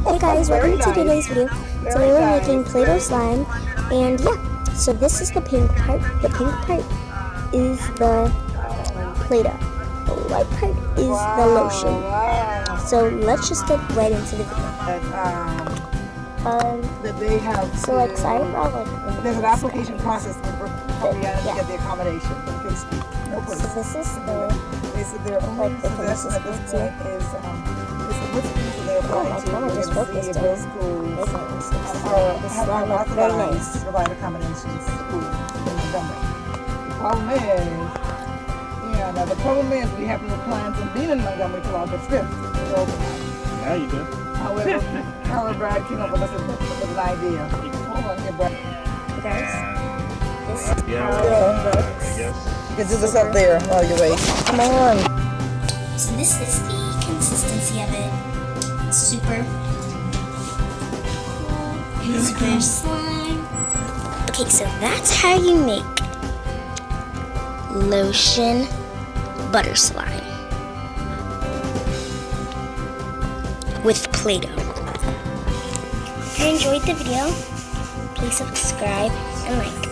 Hey guys, welcome to today's video. Today we're making Play-Doh slime, and yeah, so this is the pink part. The pink part is the Play-Doh. The white part is the lotion. So let's just get right into the video. That they have so like, sorry for all like there's an application process to get the accommodation. No place. So this is the their only like the suggestion at this point is which schools they're applying to. Mama just broke this those schools are authorized to provide accommodations to schools in Montgomery. The problem is we have no plans on being in Montgomery till August 5th. Yeah, you do. However, Brad came up with an idea. Hold on here, Brad. guys. This is Yeah, how I it looks. guess. You can do this up there while you wait. Come on. So this is the consistency of it. Super cool. Super slime. Okay, so that's how you make lotion butter slime with Play-Doh. If you enjoyed the video, please subscribe and like.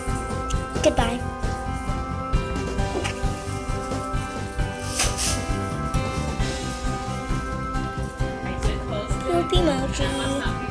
Goodbye. Poop emoji.